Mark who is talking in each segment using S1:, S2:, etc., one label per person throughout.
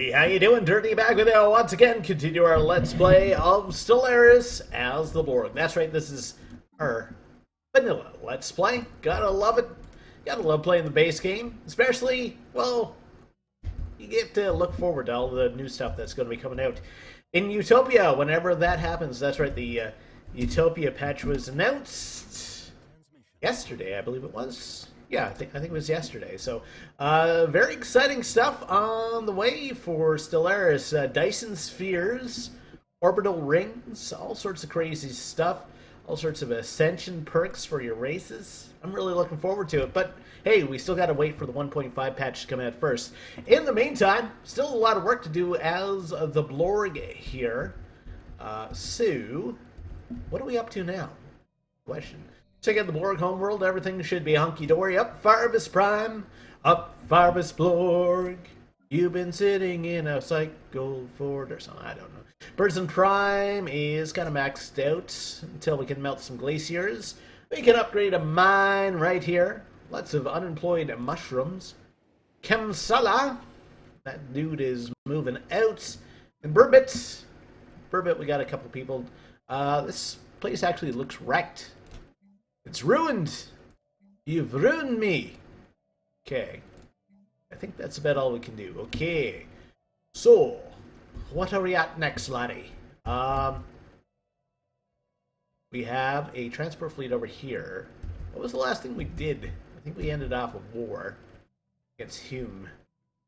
S1: Hey, how you doing? Durinde back with you once again. Continue our Let's Play of Stellaris as the Borg. That's right, this is our vanilla Let's Play. Gotta love it. Gotta love playing the base game. Especially, well, you get to look forward to all the new stuff that's going to be coming out in Utopia whenever that happens. That's right, the Utopia patch was announced yesterday, I believe it was. Yeah, I think it was yesterday. So, very exciting stuff on the way for Stellaris. Dyson spheres, orbital rings, all sorts of crazy stuff, all sorts of ascension perks for your races. I'm really looking forward to it. But hey, we still got to wait for the 1.5 patch to come out first. In the meantime, still a lot of work to do as the Blorg here. So, what are we up to now? Question. Check out the Blorg homeworld. Everything should be hunky-dory. Up Farbus Prime. Up Farbus Blorg. You've been sitting in a cycle fort or something. I don't know. Person Prime is kind of maxed out until we can melt some glaciers. We can upgrade a mine right here. Lots of unemployed mushrooms. Kemsala. That dude is moving out. And Burbit. Burbit, we got a couple people. This place actually looks wrecked. It's ruined! You've ruined me! Okay. I think that's about all we can do. Okay. So, what are we at next, laddie? We have a transport fleet over here. What was the last thing we did? I think we ended off a war against Hume.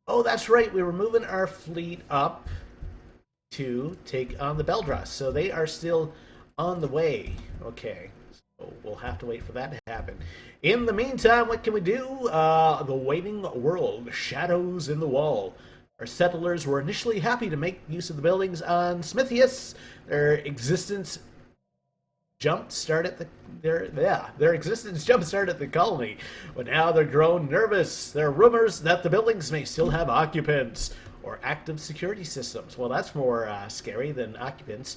S1: Oh, that's right. We were moving our fleet up to take on the Beldras. So they are still on the way. Okay. We'll have to wait for that to happen. In the meantime, what can we do? The Waiting World, Shadows in the Wall. Our settlers were initially happy to make use of the buildings on Smithius. Their existence jump-start at the colony, but now they're grown nervous. There are rumors that the buildings may still have occupants or active security systems. Well, that's more scary than occupants.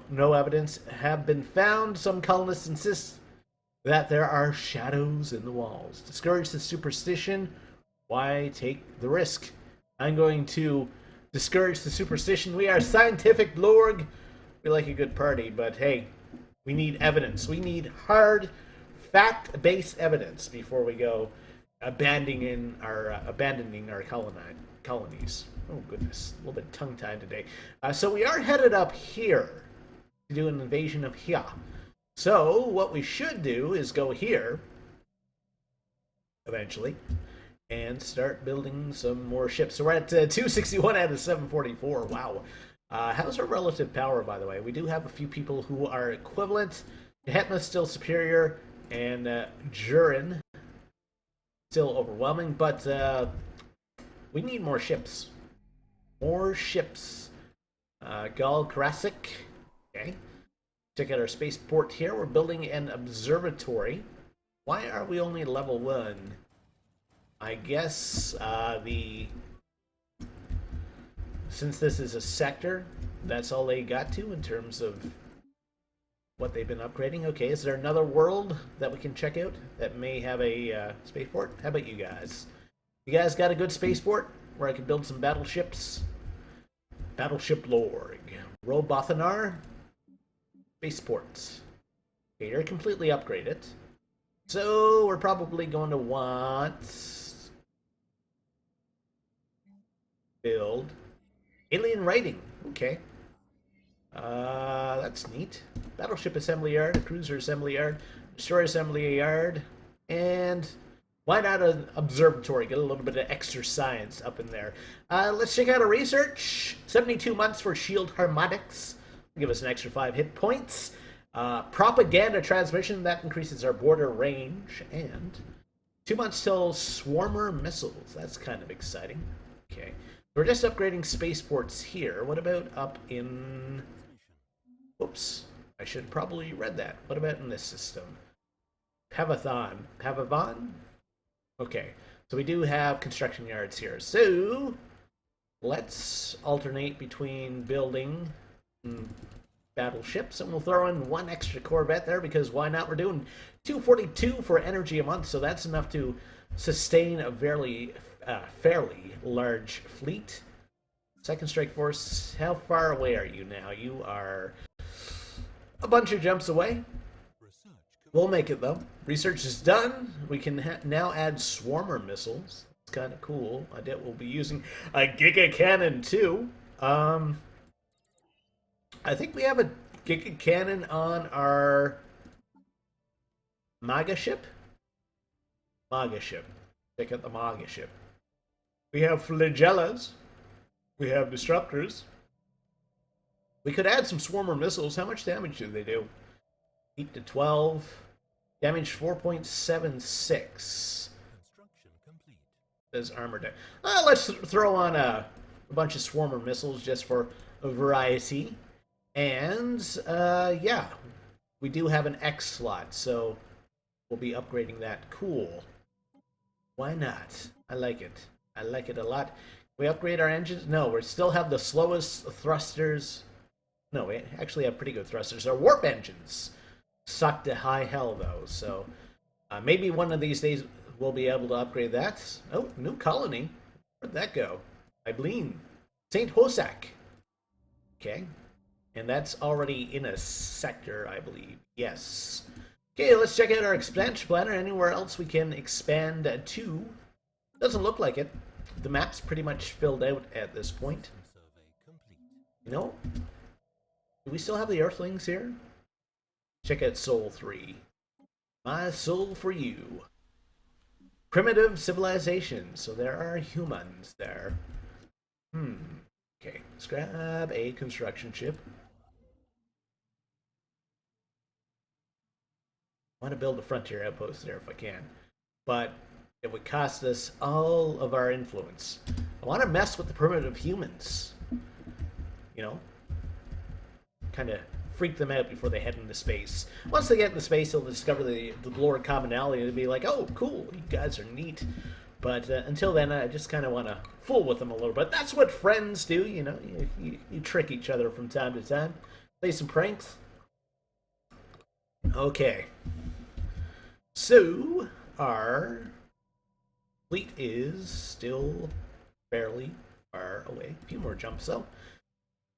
S1: No evidence have been found. Some colonists insist that there are shadows in the walls. Discourage the superstition. Why take the risk? I'm going to discourage the superstition. We are scientific Blorg. We like a good party, but hey, we need evidence. We need hard, fact-based evidence before we go abandoning our colonies. Oh goodness, a little bit tongue-tied today. So we are headed up here to do an invasion of here. So what we should do is go here eventually and start building some more ships. So we're at 261 out of 744. Wow. How's our relative power, by the way? We do have a few people who are equivalent. Hetma's still superior, and Jurin still overwhelming, but we need more ships. More ships. Gal Karasik. Okay. Check out our spaceport here. We're building an observatory. Why are we only level 1? I guess since this is a sector, that's all they got to in terms of what they've been upgrading. Okay, is there another world that we can check out that may have a spaceport? How about you guys? You guys got a good spaceport where I can build some battleships? Battleship Lorg. Robothanar. Spaceports. Okay, you're completely upgraded. So we're probably going to want build alien writing. Okay. That's neat. Battleship assembly yard, a cruiser assembly yard, destroyer assembly yard, and why not an observatory? Get a little bit of extra science up in there. Let's check out our research. 72 months for shield harmonics. Give us an extra 5 hit points. Propaganda transmission, that increases our border range. And 2 months till swarmer missiles. That's kind of exciting. Okay. We're just upgrading spaceports here. What about up in... Whoops. I should have probably read that. What about in this system? Pavathon. Pavavon? Okay. So we do have construction yards here. So let's alternate between building battleships, and we'll throw in 1 extra Corvette there because why not? We're doing 242 for energy a month, so that's enough to sustain a fairly large fleet. Second Strike Force, how far away are you now? You are a bunch of jumps away. We'll make it, though. Research is done. We can now add swarmer missiles. It's kind of cool. I bet we'll be using a Giga Cannon, too. I think we have a Giga Cannon on our Maga ship. Maga ship. Check out the Maga ship. We have flagellas. We have disruptors. We could add some swarmer missiles. How much damage do they do? 8 to 12. Damage 4.76.
S2: Construction complete.
S1: Says armor deck. Let's throw on a bunch of swarmer missiles just for a variety. And, yeah. We do have an X slot, so we'll be upgrading that. Cool. Why not? I like it. I like it a lot. We upgrade our engines? No, we still have the slowest thrusters. No, we actually have pretty good thrusters. Our warp engines suck to high hell, though, so maybe one of these days we'll be able to upgrade that. Oh, new colony. Where'd that go? Ibleen. St. Hosak. Okay. And that's already in a sector, I believe. Yes. Okay, let's check out our expansion planner. Anywhere else we can expand to? Doesn't look like it. The map's pretty much filled out at this point. You know, do we still have the Earthlings here? Check out Soul 3. My soul for you. Primitive civilization. So there are humans there. Okay, let's grab a construction ship. I want to build a frontier outpost there if I can. But it would cost us all of our influence. I want to mess with the primitive humans. You know? Kind of freak them out before they head into space. Once they get into space, they'll discover the Lord Commonality and be like, oh, cool, you guys are neat. But until then, I just kind of want to fool with them a little bit. That's what friends do, you know? You trick each other from time to time. Play some pranks. Okay. So, our fleet is still fairly far away. A few more jumps, though.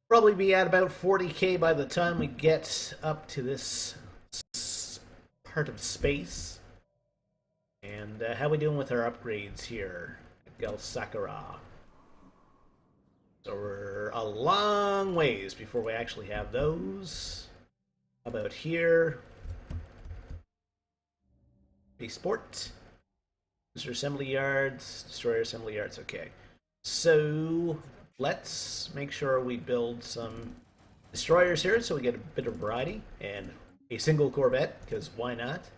S1: Probably be at about 40k by the time we get up to this part of space. And how are we doing with our upgrades here at Gelsakara? So we're a long ways before we actually have those. How about here? Spaceport. User assembly yards. Destroyer assembly yards. Okay. So let's make sure we build some destroyers here so we get a bit of variety. And a single Corvette, because why not?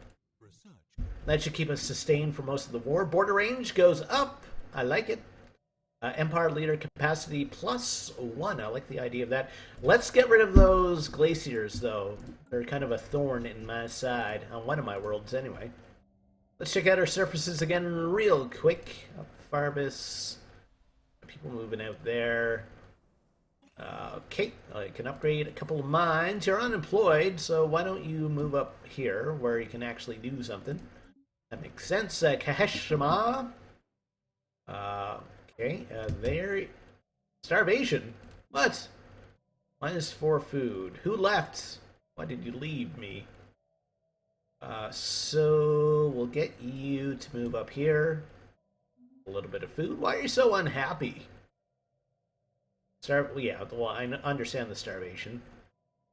S1: That should keep us sustained for most of the war. Border range goes up. I like it. Empire leader capacity +1. I like the idea of that. Let's get rid of those glaciers, though. They're kind of a thorn in my side. On one of my worlds, anyway. Let's check out our surfaces again real quick. Up Farbus. People moving out there. Okay, I can upgrade a couple of mines. You're unemployed, so why don't you move up here where you can actually do something? That makes sense. Kaheshima. Okay, there. Starvation. What? -4 food. Who left? Why did you leave me? So we'll get you to move up here. A little bit of food. Why are you so unhappy? Yeah, well, I understand the starvation.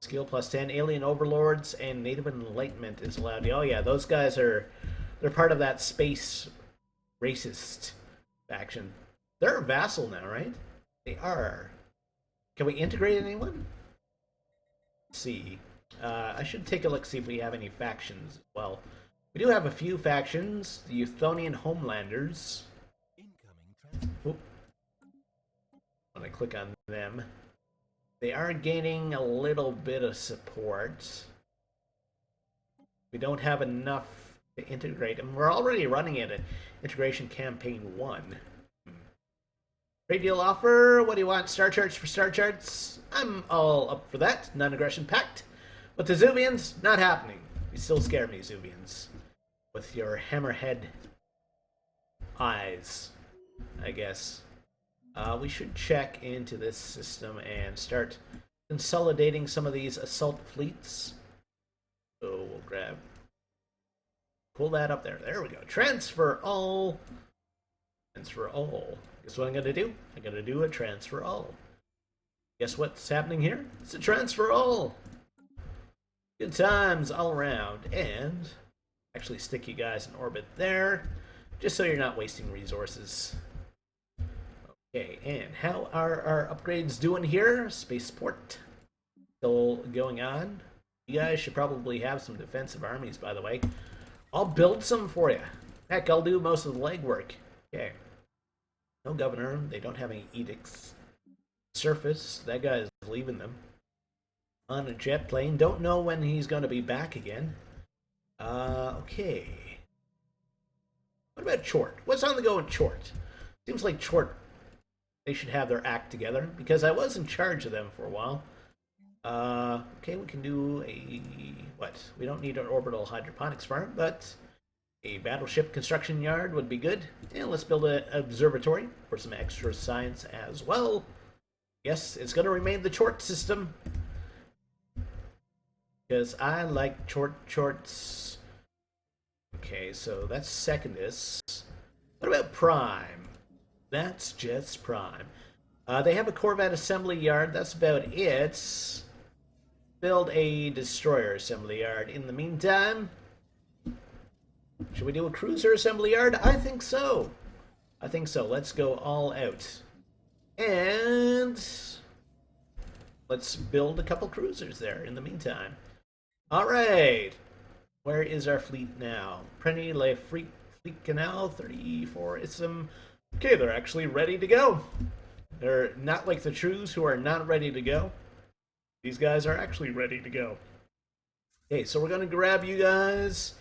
S1: Skill +10. Alien overlords and native enlightenment is allowed. Oh yeah, those guys they're part of that space racist faction. They're a vassal now, right? They are. Can we integrate anyone? Let's see. I should take a look, see if we have any factions as well. We do have a few factions. The Euthonian Homelanders. Oop. When I click on them, they are gaining a little bit of support. We don't have enough to integrate them. We're already running at an integration campaign 1. Trade deal offer. What do you want? Star charts for star charts? I'm all up for that. Non-aggression pact. But the Zubians, not happening. You still scare me, Zubians. With your hammerhead eyes, I guess. we should check into this system and start consolidating some of these assault fleets. So we'll pull that up there. There we go. Transfer all. Transfer all. Guess what I'm going to do? I'm going to do a transfer all. Guess what's happening here? It's a transfer all. Good times all around. And actually stick you guys in orbit there, just so you're not wasting resources. Okay, and how are our upgrades doing here? Spaceport still going on. You guys should probably have some defensive armies, by the way. I'll build some for you. Heck, I'll do most of the legwork. Okay. No governor. They don't have any edicts. Surface. That guy is leaving them. On a jet plane. Don't know when he's going to be back again. Okay. What about Chort? What's on the go in Chort? Seems like Chort, they should have their act together, because I was in charge of them for a while. Okay, we can do a... what? We don't need an orbital hydroponics farm, but a battleship construction yard would be good. And let's build an observatory for some extra science as well. Yes, it's going to remain the Chort system, because I like Chorts. Okay, so that's Secondus. What about Prime? That's just Prime. They have a Corvette assembly yard. That's about it. Build a destroyer assembly yard. In the meantime, should we do a cruiser assembly yard? I think so. I think so. Let's go all out. And let's build a couple cruisers there in the meantime. All right. Where is our fleet now? Prenny Le Fleet Canal, 34 Ism. Okay, they're actually ready to go. They're not like the Trues who are not ready to go. These guys are actually ready to go. Okay, so we're going to grab you guys.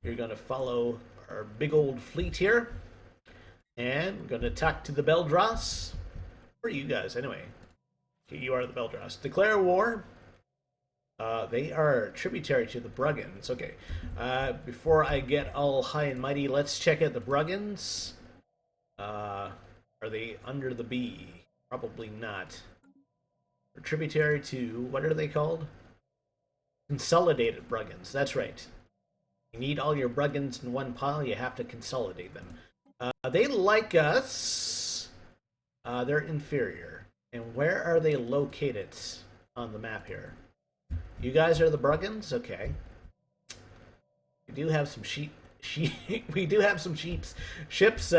S1: You're going to follow our big old fleet here. And we're going to talk to the Beldross. Where are you guys, anyway? Okay, you are the Beldross. Declare war. They are tributary to the Bruggans. Okay, before I get all high and mighty, let's check out the Bruggans. Are they under the B? Probably not. They're tributary to, what are they called? Consolidated Bruggans, that's right. You need all your Bruggans in one pile, you have to consolidate them. They like us. They're inferior. And where are they located on the map here? You guys are the Bruggans? Okay. We do have some we do have some ships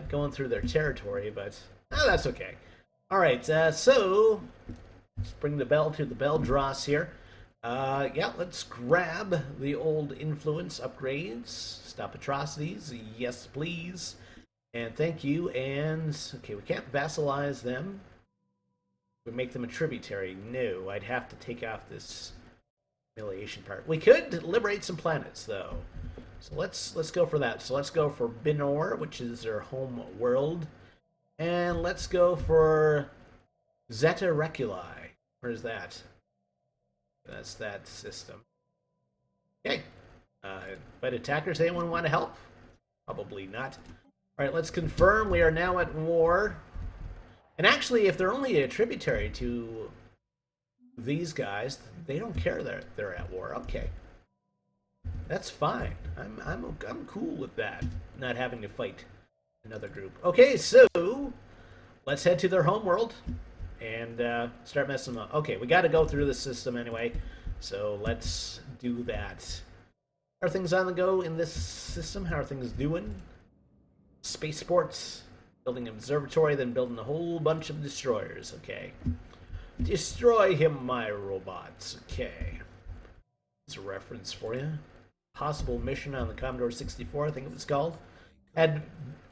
S1: going through their territory, but that's okay. All right, so let's bring the bell to the Beldross here. Yeah, let's grab the old influence upgrades. Stop atrocities, yes please, and thank you. And okay, we can't vassalize them. We make them a tributary. No, I'd have to take off this humiliation part. We could liberate some planets though. So let's go for that. So let's go for Binor, which is their home world. And let's go for Zeta Reculi. Where's that? That's that system. Okay. But attackers, anyone want to help? Probably not. Alright, let's confirm we are now at war. And actually, if they're only a tributary to these guys, they don't care that they're at war. Okay. That's fine. I'm cool with that. Not having to fight another group. Okay, so let's head to their homeworld and start messing them up. Okay, we got to go through the system anyway, so let's do that. How are things on the go in this system? How are things doing? Spaceports, building an observatory, then building a whole bunch of destroyers. Okay. Destroy him, my robots. Okay. It's a reference for you. Possible mission on the Commodore 64, I think it was called. Had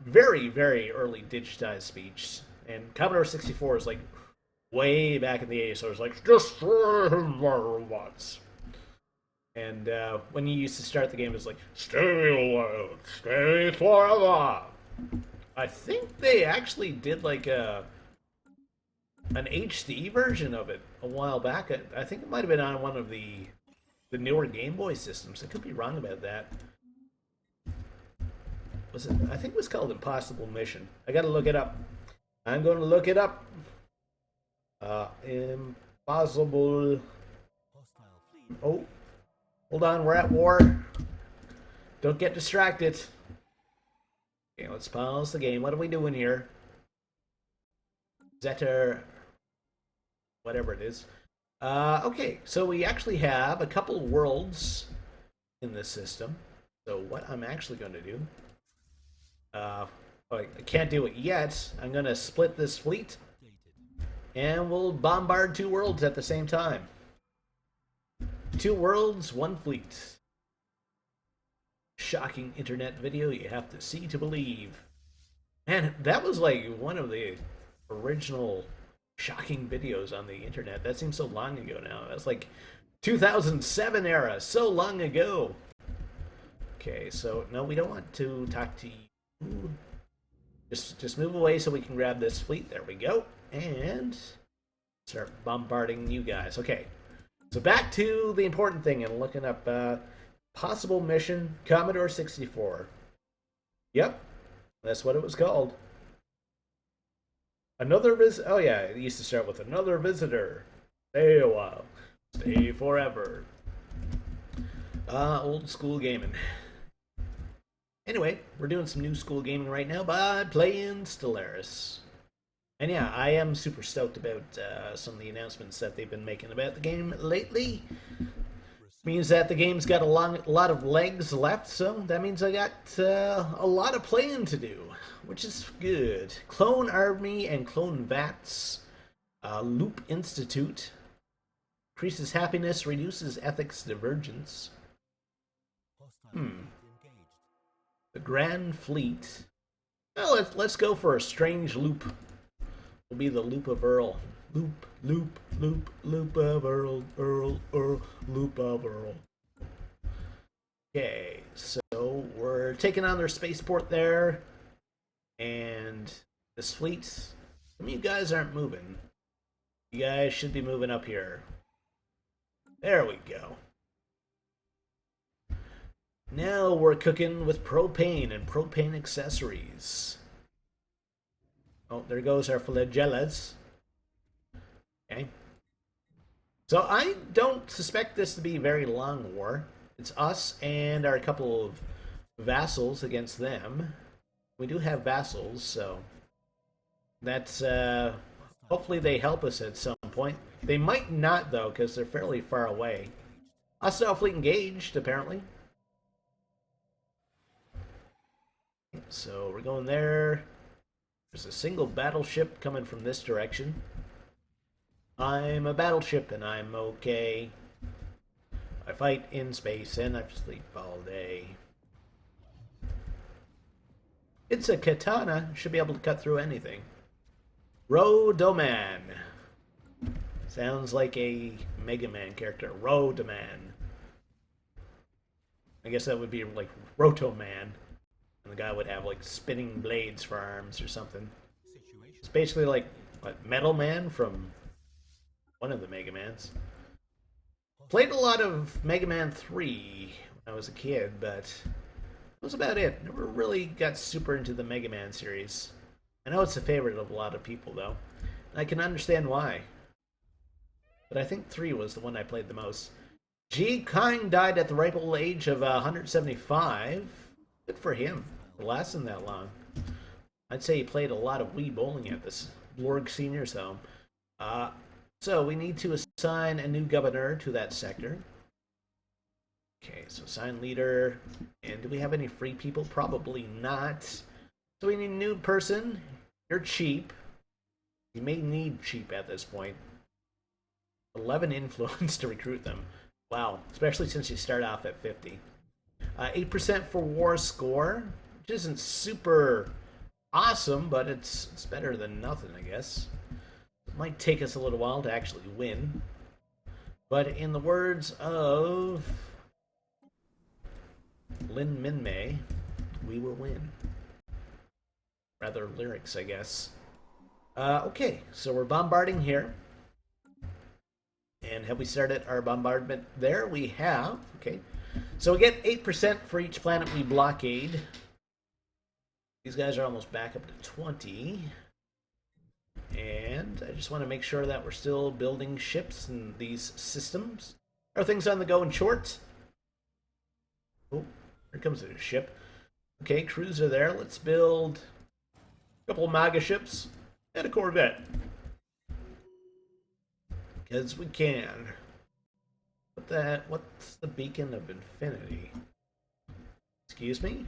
S1: very, very early digitized speech. And Commodore 64 is like way back in the 80s, so it was like, destroy him, my robots. And when you used to start the game, it was like, stay alive, stay forever. I think they actually did like an HD version of it a while back. I think it might have been on one of the newer Game Boy systems. I could be wrong about that. Was it? I think it was called Impossible Mission. I got to look it up. I'm going to look it up. Impossible.
S2: Hostile fleet.
S1: Oh, hold on, we're at war. Don't get distracted. Okay, let's pause the game. What are we doing here? Zetter, whatever it is. Okay, so we actually have a couple worlds in this system. So what I'm actually going to do, I can't do it yet. I'm going to split this fleet, and we'll bombard two worlds at the same time. Two worlds, one fleet. Shocking internet video you have to see to believe. Man, that was like one of the original shocking videos on the internet. That seems so long ago now. That's like 2007 era, so long ago. Okay, so no, we don't want to talk to you. Just move away so we can grab this fleet. There we go. And start bombarding you guys. Okay, so back to the important thing and looking up possible mission Commodore 64. Yep, that's what it was called. Another visit. Oh yeah, it used to start with another visitor. Stay a while. Stay forever. Old school gaming. Anyway, we're doing some new school gaming right now by playing Stellaris. And yeah, I am super stoked about some of the announcements that they've been making about the game lately. Means that the game's got a lot of legs left, so that means I got a lot of playing to do, which is good. Clone Army and Clone Vats, Loop Institute, increases happiness, reduces ethics divergence. The Grand Fleet. Well, let's go for a strange loop. Will be the Loop of Earl. Loop, loop, loop, loop of Earl, Earl, Earl, loop of Earl. Okay, so we're taking on their spaceport there, and this fleet. Some of you guys aren't moving. You guys should be moving up here. There we go. Now we're cooking with propane and propane accessories. Oh, there goes our flagellas. Okay. So I don't suspect this to be a very long war. It's us and our couple of vassals against them. We do have vassals, so that's hopefully they help us at some point. They might not though, because they're fairly far away. Hostile fleet engaged, apparently. So we're going there. There's a single battleship coming from this direction. I'm a battleship and I'm okay. I fight in space and I sleep all day. It's a katana. Should be able to cut through anything. Rodoman. Sounds like a Mega Man character. Rodoman. I guess that would be like Rotoman. And the guy would have like spinning blades for arms or something. It's basically like what, Metal Man from one of the Mega Mans. Played a lot of Mega Man 3 when I was a kid, but that was about it. Never really got super into the Mega Man series. I know it's a favorite of a lot of people, though. And I can understand why. But I think 3 was the one I played the most. G. Kine died at the ripe old age of 175. Good for him for lasting that long. I'd say he played a lot of Wii bowling at this Blorg Senior's home. So we need to assign a new governor to that sector. Okay, so assign leader. And do we have any free people? Probably not. So we need a new person. You're cheap. You may need cheap at this point. 11 influence to recruit them. Wow, especially since you start off at 50. 8% for war score, which isn't super awesome, but it's better than nothing, I guess. It might take us a little while to actually win. But in the words of Lin Minmay, we will win. Rather lyrics, I guess. Okay, so we're bombarding here. And have we started our bombardment there? We have. Okay. So we get 8% for each planet we blockade. These guys are almost back up to 20. And I just want to make sure that we're still building ships in these systems. Are things on the go in short? Oh, here comes a ship. Okay, crews are there. Let's build a couple of MAGA ships and a Corvette. Because we can. What's the beacon of infinity? Excuse me?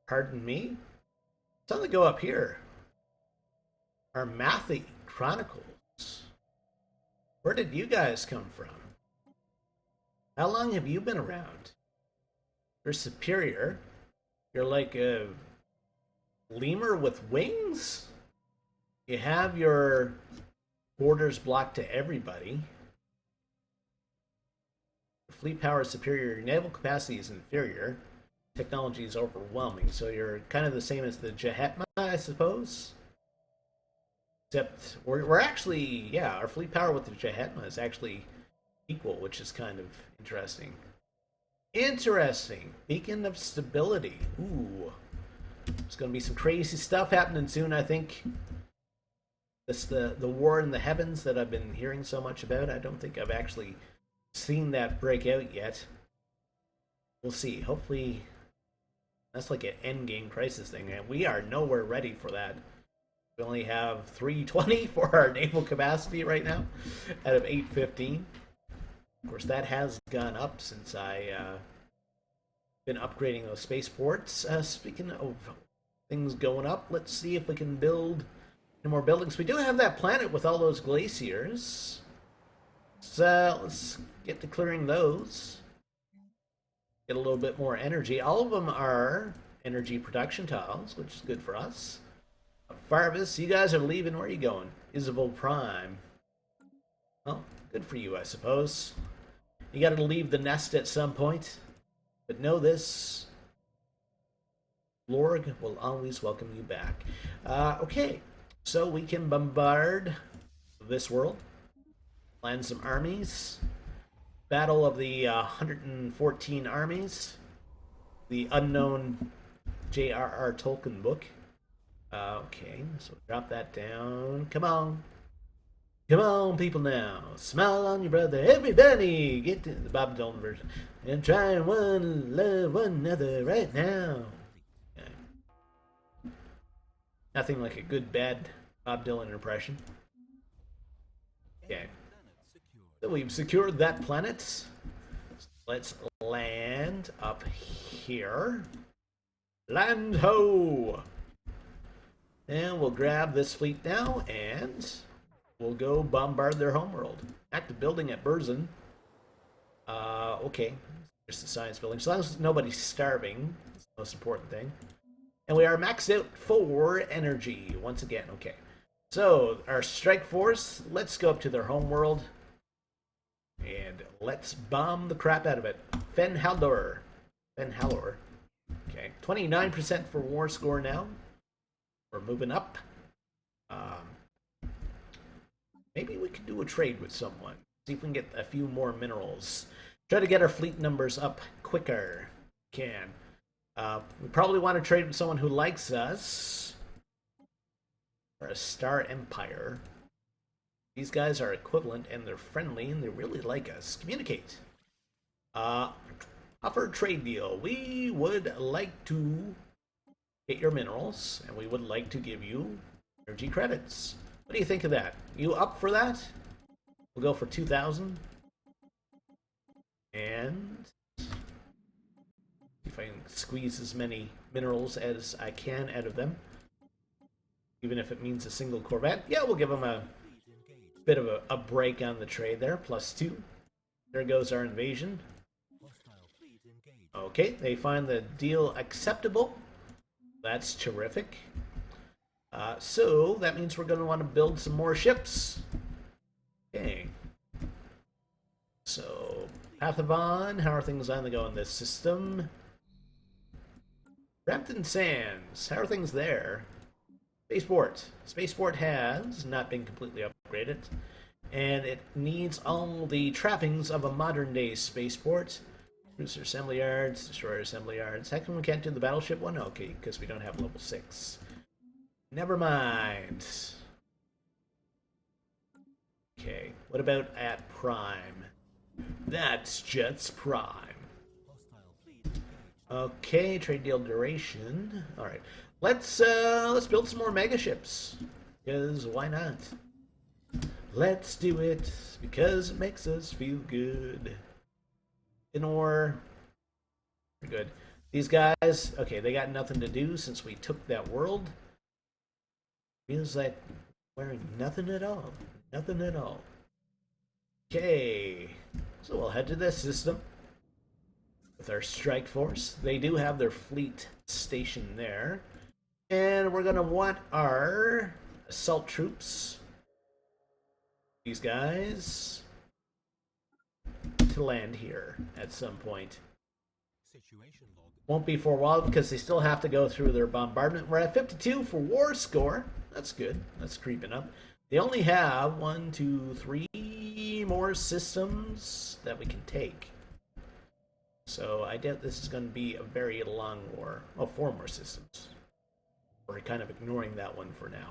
S1: Pardon me? It's on the go up here. Our Mathy Chronicles. Where did you guys come from? How long have you been around? You're superior. You're like a lemur with wings? You have your borders blocked to everybody. Fleet power is superior. Your naval capacity is inferior. Technology is overwhelming. So you're kind of the same as the Jahetma, I suppose. Except we're actually, yeah, our fleet power with the Jahetma is actually equal, which is kind of interesting. Interesting. Beacon of stability. Ooh. There's going to be some crazy stuff happening soon, I think. This the war in the heavens that I've been hearing so much about. I don't think I've actually seen that break out yet. We'll see. Hopefully, that's like an endgame crisis thing, and we are nowhere ready for that. We only have 320 for our naval capacity right now, out of 815. Of course, that has gone up since I been upgrading those spaceports. Speaking of things going up, let's see if we can build more buildings. We do have that planet with all those glaciers. So let's get to clearing those. Get a little bit more energy. All of them are energy production tiles, which is good for us. Farvis, you guys are leaving. Where are you going? Isabel Prime. Well, good for you, I suppose. You got to leave the nest at some point. But know this. Lorg will always welcome you back. Okay, so we can bombard this world. Land some armies. Battle of the 114 armies. The unknown J.R.R. Tolkien book. Okay, so drop that down. Come on. Come on, people now. Smile on your brother. Everybody, get to the Bob Dylan version. And try and love one another right now. Okay. Nothing like a good, bad Bob Dylan impression. Okay. So we've secured that planet. Let's land up here. Land ho! And we'll grab this fleet now, and we'll go bombard their homeworld. Active building at Burzin. Okay. Just a science building. So long as nobody's starving, that's the most important thing. And we are maxed out for energy once again. Okay. So, our strike force, let's go up to their homeworld. And let's bomb the crap out of it. Fenhalor. Okay. 29% for war score now. We're moving up. Maybe we could do a trade with someone. See if we can get a few more minerals. Try to get our fleet numbers up quicker. Can. We probably want to trade with someone who likes us. Or a Star Empire. These guys are equivalent and they're friendly and they really like us. Communicate. Offer a trade deal. We would like to get your minerals and we would like to give you energy credits. What do you think of that? You up for that? We'll go for 2,000. And see if I can squeeze as many minerals as I can out of them. Even if it means a single Corvette. Yeah, we'll give them a bit of a break on the trade there. +2. There goes our invasion. Okay, they find the deal acceptable. That's terrific. So that means we're going to want to build some more ships. Okay. So, Pathavon, how are things on the go in this system? Brampton Sands, how are things there? Spaceport. Spaceport has not been completely upgraded, and it needs all the trappings of a modern-day spaceport. Cruiser assembly yards, destroyer assembly yards. How come we can't do the battleship one? Okay, because we don't have level 6. Never mind. Okay, what about at Prime? That's Jet's Prime.
S2: Hostile fleet engaged.
S1: Okay, trade deal duration. All right, let's build some more mega ships. Because why not? Let's do it because it makes us feel good. We're good. These guys, okay, they got nothing to do since we took that world. Feels like we're nothing at all. Nothing at all. Okay, so we'll head to this system with our strike force. They do have their fleet stationed there. And we're going to want our assault troops, these guys, to land here at some point.
S2: Situation log.
S1: Won't be for a while because they still have to go through their bombardment. We're at 52 for war score. That's good. That's creeping up. They only have 1, 2, 3 more systems that we can take. So I doubt this is going to be a very long war. Oh, 4 more systems. We're kind of ignoring that one for now.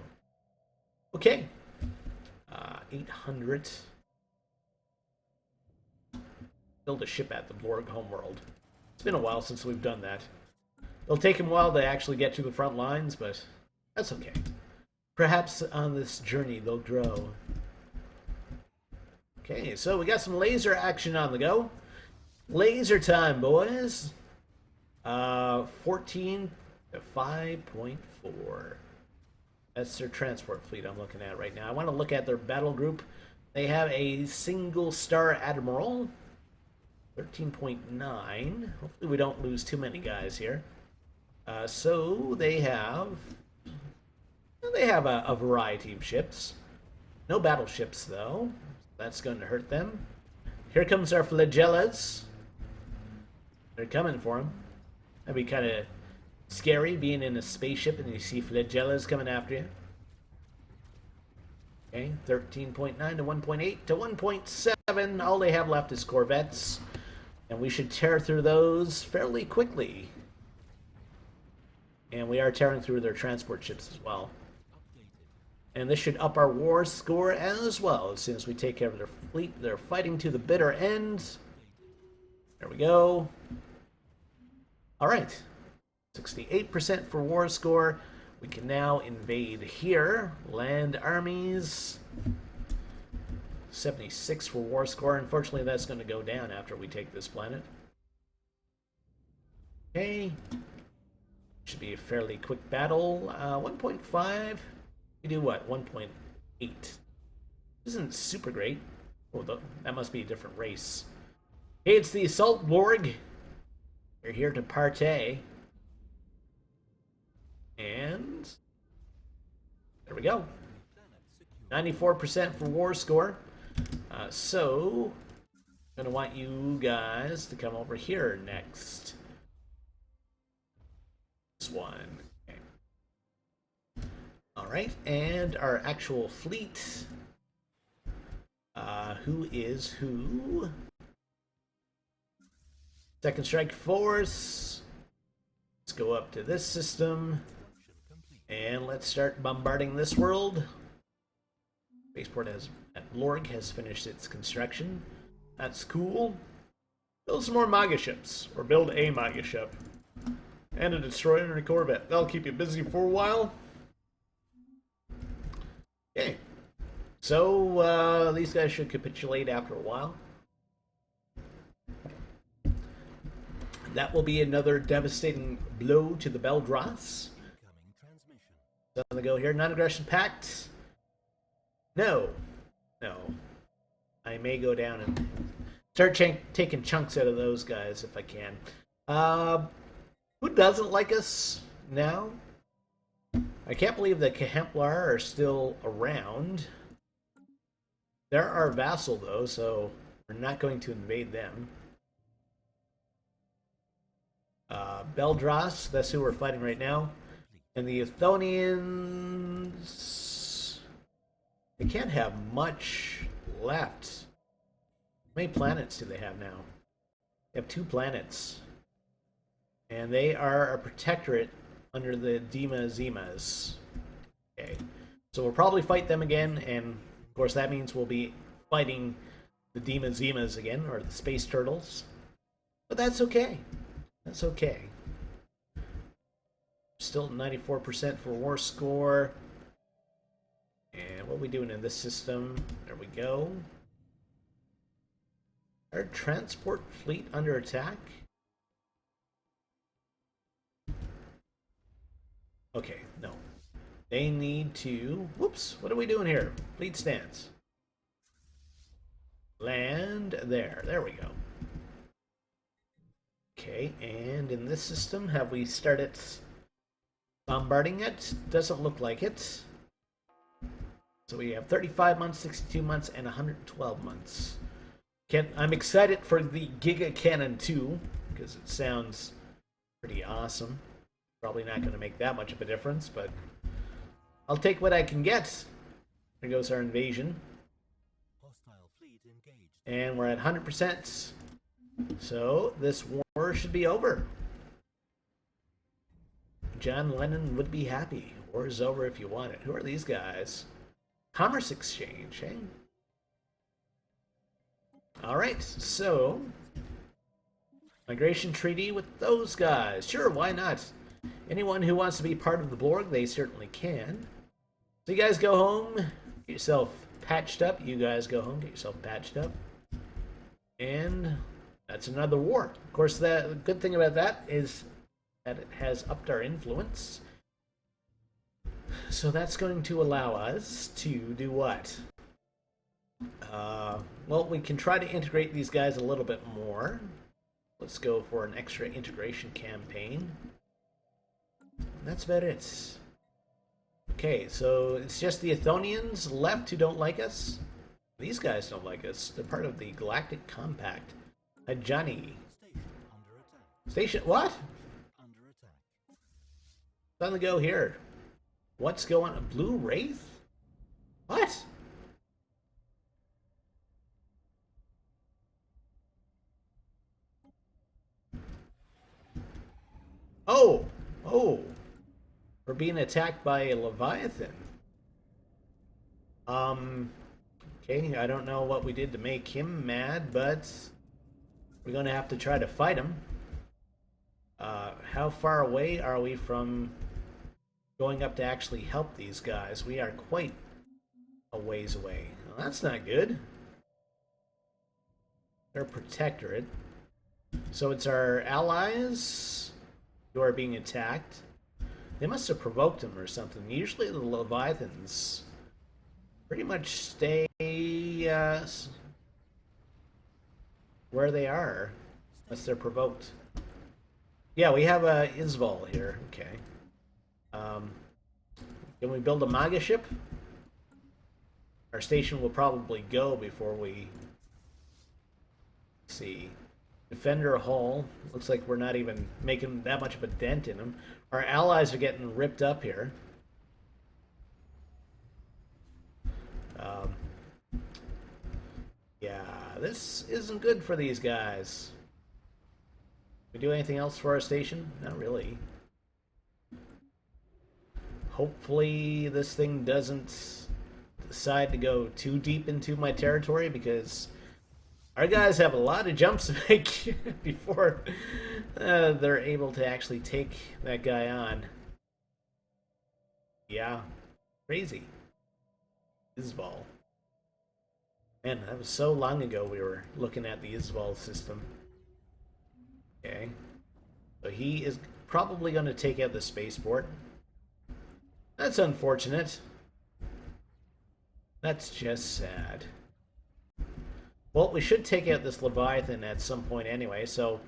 S1: Okay. 800. Build a ship at the Borg homeworld. It's been a while since we've done that. It'll take them a while to actually get to the front lines, but that's okay. Perhaps on this journey they'll grow. Okay, so we got some laser action on the go. Laser time, boys. 14 to 5.4. That's their transport fleet I'm looking at right now. I want to look at their battle group. They have a single star admiral. 13.9. Hopefully we don't lose too many guys here. So they have a variety of ships. No battleships though. That's going to hurt them. Here comes our flagellas. They're coming for them. That'd be kind of scary being in a spaceship and you see flagellas coming after you. Okay, 13.9 to 1.8 to 1.7. All they have left is corvettes. And we should tear through those fairly quickly. And we are tearing through their transport ships as well. And this should up our war score as well. As soon as we take care of their fleet, they're fighting to the bitter end. There we go. Alright. 68% for war score. We can now invade here. Land armies. 76 for war score. Unfortunately, that's going to go down after we take this planet. Okay. Should be a fairly quick battle. 1.5. We do what? 1.8. Isn't super great. Oh, that must be a different race. Hey, it's the Assault Borg. You're here to partay. And there we go. 94% for war score. So, I'm going to want you guys to come over here next. This one. Okay. Alright, and our actual fleet. Who is who? Second Strike Force. Let's go up to this system. And let's start bombarding this world. Spaceport at Lorg has finished its construction. That's cool. Build some more MAGA ships, or build a MAGA ship. And a destroyer and a corvette. That'll keep you busy for a while. Okay. So, these guys should capitulate after a while. That will be another devastating blow to the Beldras. So I'm going to go here. Non-aggression pact. No. No. I may go down and start taking chunks out of those guys if I can. Who doesn't like us now? I can't believe the Kehemplar are still around. They're our vassal, though, so we're not going to invade them. Beldras, that's who we're fighting right now. And the Athonians... They can't have much left. How many planets do they have now? They have 2 planets. And they are a protectorate under the Dima Zimas. Okay. So we'll probably fight them again, and Of course, that means we'll be fighting the Dema Zemas again, or the Space Turtles. But that's okay. That's okay. Still 94% for war score. And what are we doing in this system? There we go. Our transport fleet under attack? Okay, no. They need to... Whoops, what are we doing here? Fleet stance. Land there. There we go. Okay, and in this system, have we started bombarding it? Doesn't look like it. So we have 35 months, 62 months, and 112 months. I'm excited for the Giga Cannon 2, because it sounds pretty awesome. Probably not going to make that much of a difference, but I'll take what I can get. There goes our invasion.
S2: Hostile fleet engaged.
S1: And we're at 100%. So this war should be over. John Lennon would be happy. War is over if you want it. Who are these guys? Commerce Exchange, eh? Alright, so migration treaty with those guys. Sure, why not? Anyone who wants to be part of the Borg, they certainly can. So you guys go home, get yourself patched up. You guys go home, get yourself patched up. And that's another war. Of course, the good thing about that is that it has upped our influence. So that's going to allow us to do what? Well, we can try to integrate these guys a little bit more. Let's go for an extra integration campaign. That's about it. Okay, so it's just the Athonians left who don't like us. These guys don't like us. They're part of the Galactic Compact. Johnny.
S2: Station under attack.
S1: Station, what?
S2: Under attack.
S1: It's on the go here. What's going on? Blue Wraith? What? Oh! Oh! We're being attacked by a Leviathan. Okay, I don't know what we did to make him mad, but we're going to have to try to fight him. How far away are we from going up to actually help these guys? We are quite a ways away. Well, that's not good. They're protectorate. So it's our allies who are being attacked. They must have provoked them or something. Usually the Leviathans pretty much stay where they are, unless they're provoked. Yeah, we have a Isval here. Okay. Can we build a Maga ship? Our station will probably go before we... Let's see. Defender Hull. Looks like we're not even making that much of a dent in them. Our allies are getting ripped up here. Yeah, this isn't good for these guys. We do anything else for our station? Not really. Hopefully this thing doesn't decide to go too deep into my territory, because our guys have a lot of jumps to make before they're able to actually take that guy on. Yeah, crazy. Isval. Man, that was so long ago we were looking at the Isval system. Okay. So he is probably going to take out the spaceport. That's unfortunate. That's just sad. Well, we should take out this Leviathan at some point anyway, so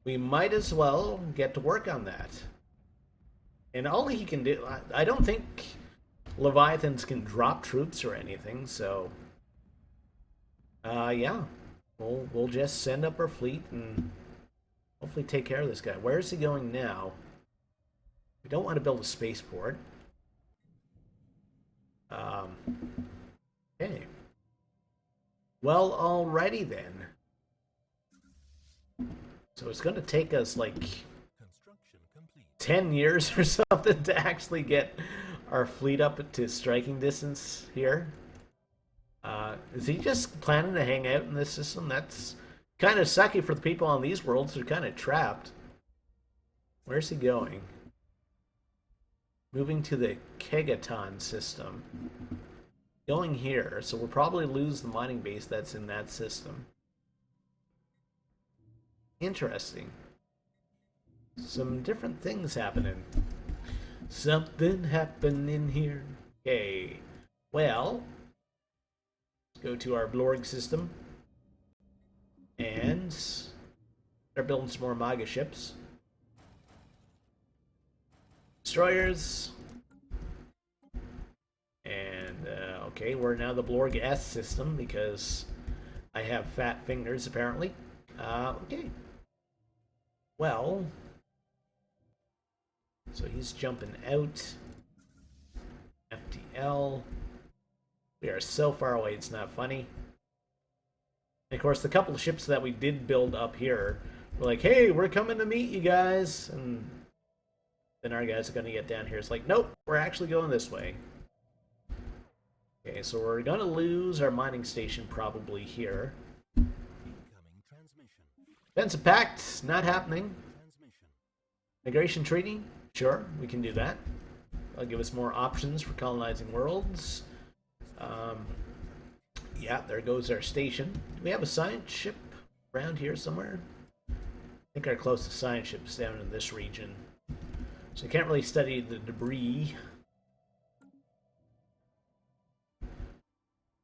S1: we might as well get to work on that. And all he can do... I don't think Leviathans can drop troops or anything, so... yeah. We'll just send up our fleet and hopefully take care of this guy. Where is he going now? We don't want to build a spaceport. Okay. Well, alrighty then. So it's going to take us like
S2: Construction complete.
S1: 10 years or something to actually get our fleet up to striking distance here. Is he just planning to hang out in this system? That's kind of sucky for the people on these worlds. They're kind of trapped. Where's he going? Moving to the Kegaton system. Going here, so we'll probably lose the mining base that's in that system. Interesting. Some different things happening. Something happening here. Okay. Well, let's go to our Blorg system. And start building some more MAGA ships. Destroyers. And, okay, we're now the Blorg S system because I have fat fingers, apparently. Okay. Well, so he's jumping out. FTL. We are so far away, it's not funny. And of course, the couple of ships that we did build up here were like, hey, we're coming to meet you guys. And then our guys are going to get down here. It's like, nope, we're actually going this way. Okay, so we're going to lose our mining station probably here.
S2: Incoming transmission.
S1: Defensive Pact, not happening.
S2: Transmission.
S1: Migration Treaty, sure, we can do that. That'll give us more options for colonizing worlds. Yeah, there goes our station. Do we have a science ship around here somewhere? I think our closest science ship is down in this region. So we can't really study the debris.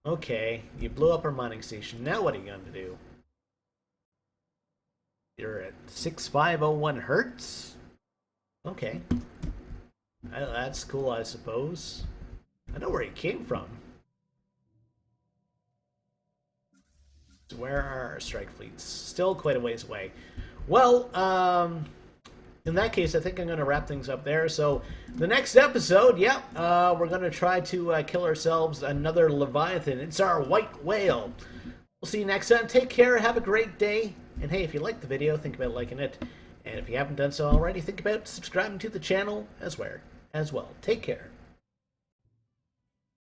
S1: Okay, you blew up our mining station. Now what are you going to do? You're at 6501 hertz? Okay. That's cool, I suppose. I know where he came from. So where are our strike fleets? Still quite a ways away. Well, in that case, I think I'm going to wrap things up there. So the next episode, we're going to try to kill ourselves another Leviathan. It's our white whale. We'll see you next time. Take care. Have a great day. And hey, if you liked the video, think about liking it. And if you haven't done so already, think about subscribing to the channel as well. Take care.